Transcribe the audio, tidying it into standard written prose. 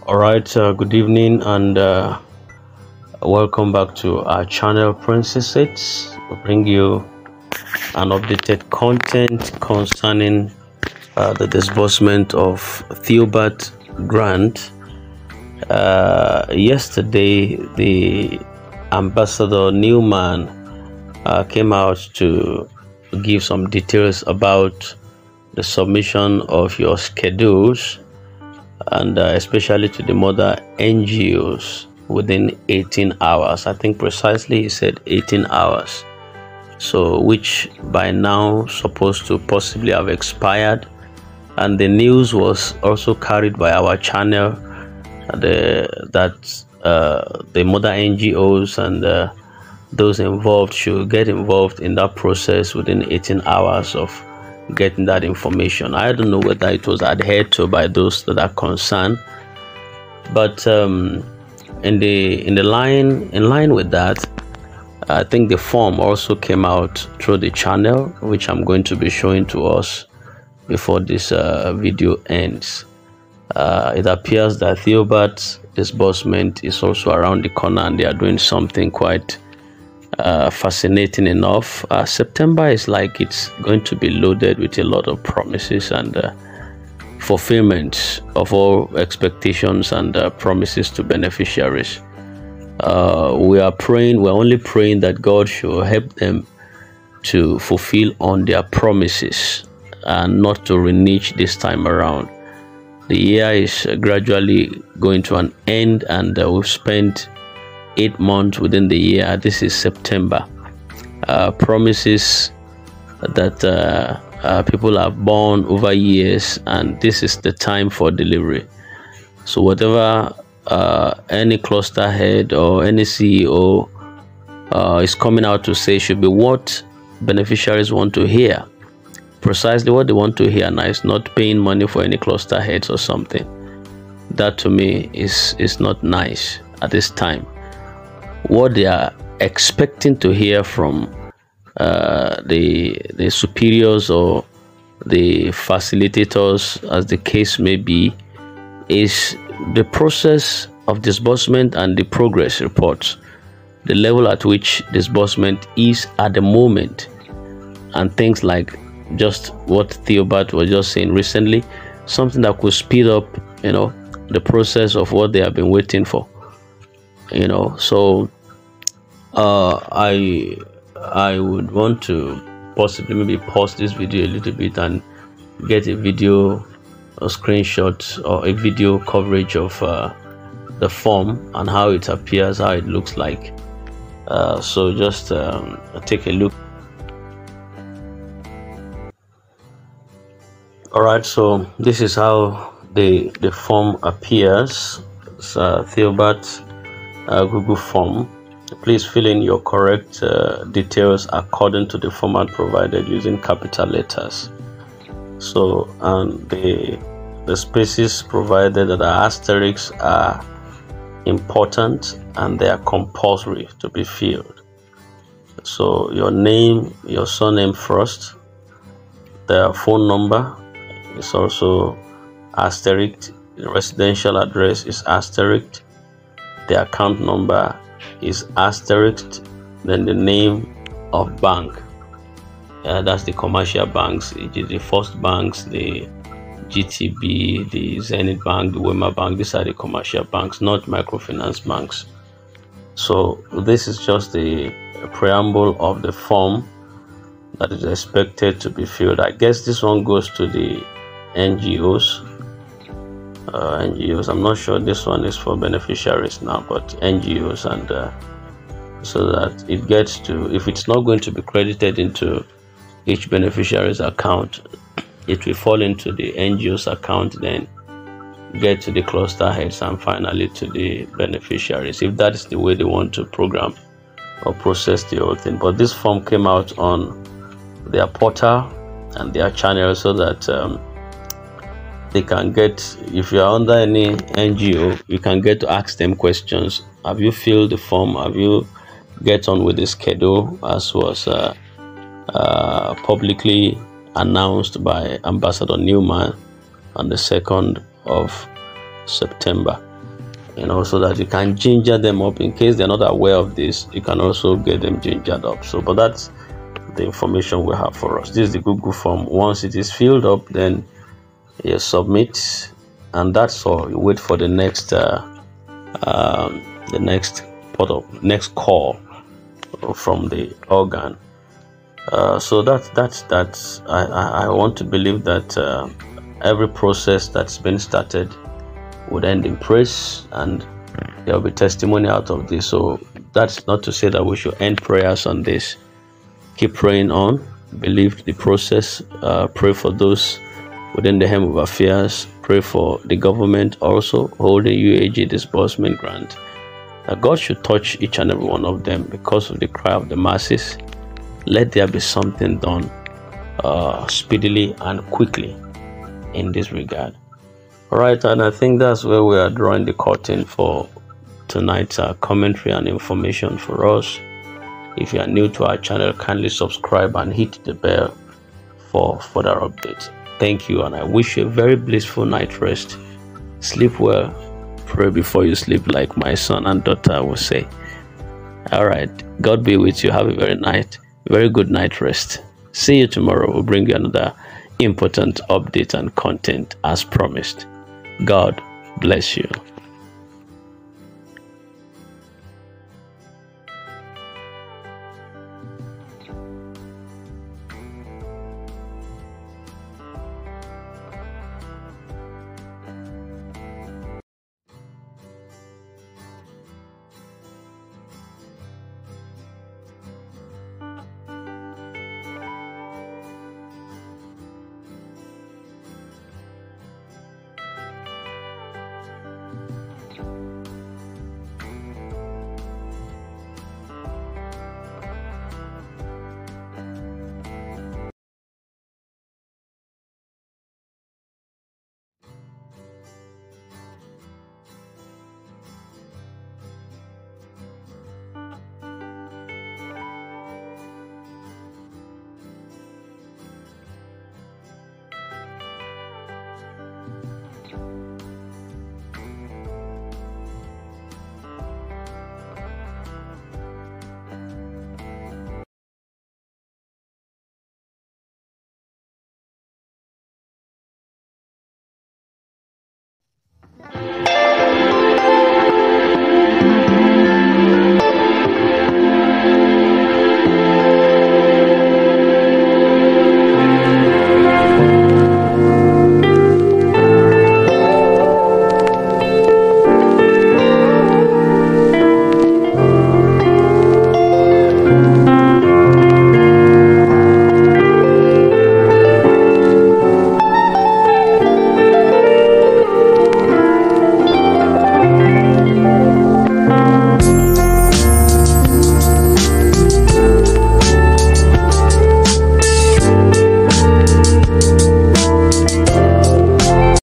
All right, good evening and welcome back to our channel Princess Hits. We bring you an updated content concerning the disbursement of Theobarth grant. Yesterday, the Ambassador Newman came out to give some details about the submission of your schedules and especially to the mother NGOs within 18 hours. I think precisely he said 18 hours. So which by now supposed to possibly have expired. And the news was also carried by our channel that the mother NGOs and those involved should get involved in that process within 18 hours of getting that information. I don't know whether it was adhered to by those that are concerned, but in line with that, I think the form also came out through the channel, which I'm going to be showing to us before this video ends. It appears that Theobarth Disbursement is also around the corner, and they are doing something quite fascinating enough. September is like it's going to be loaded with a lot of promises and fulfillment of all expectations and promises to beneficiaries. We're only praying that God should help them to fulfill on their promises and not to renege this time around. The year is gradually going to an end, and we've spent 8 months within the year. This is September. Promises that people have borne over years, and this is the time for delivery. So whatever any cluster head or any CEO is coming out to say should be what beneficiaries want to hear. Precisely what they want to hear now is not paying money for any cluster heads or something. That to me is not nice at this time. What they are expecting to hear from the superiors or the facilitators, as the case may be, is the process of disbursement and the progress reports, the level at which disbursement is at the moment, and things like just what Theobarth was just saying recently, something that could speed up, the process of what they have been waiting for. So I would want to possibly maybe pause this video a little bit and get a video, a screenshot or a video coverage of the form and how it appears, how it looks like. So just take a look. All right, so this is how the form appears. It's Theobarth Google form. Please fill in your correct details according to the format provided using capital letters. So, and the spaces provided that are asterisks are important and they are compulsory to be filled. So your name, your surname first, the phone number is also asterisk, the residential address is asterisk, the account number is asterisk, then the name of bank, that's the commercial banks, the First Banks, the GTB, the Zenith Bank, the Wema Bank. These are the commercial banks, not microfinance banks. So this is just the preamble of the form that is expected to be filled. I guess this one goes to the NGOs. I'm not sure this one is for beneficiaries now, but NGOs, and so that it gets to, if it's not going to be credited into each beneficiary's account, it will fall into the NGO's account, then get to the cluster heads, and finally to the beneficiaries, if that is the way they want to program or process the whole thing. But this form came out on their portal and their channel, so that they can get, if you are under any NGO, you can get to ask them questions. Have you filled the form? Have you get on with the schedule as was publicly announced by Ambassador Newman on the 2nd of September? so that you can ginger them up in case they're not aware of this. You can also get them gingered up. So, but that's the information we have for us. This is the Google form. Once it is filled up, then you submit, and that's all. You wait for the next next call from the organ. So that's I want to believe that every process that's been started would end in praise, and there will be testimony out of this. So that's not to say that we should end prayers on this. Keep praying on, believe the process, pray for those within the hem of affairs, pray for the government also holding UAAG Disbursement Grant. God should touch each and every one of them because of the cry of the masses. Let there be something done speedily and quickly in this regard. All right, and I think that's where we are drawing the curtain for tonight's commentary and information for us. If you are new to our channel, kindly subscribe and hit the bell for further updates. Thank you, and I wish you a very blissful night rest. Sleep well. Pray before you sleep, like my son and daughter will say. All right, God be with you. Have a very good night rest. See you tomorrow. We'll bring you another important update and content as promised. God bless you.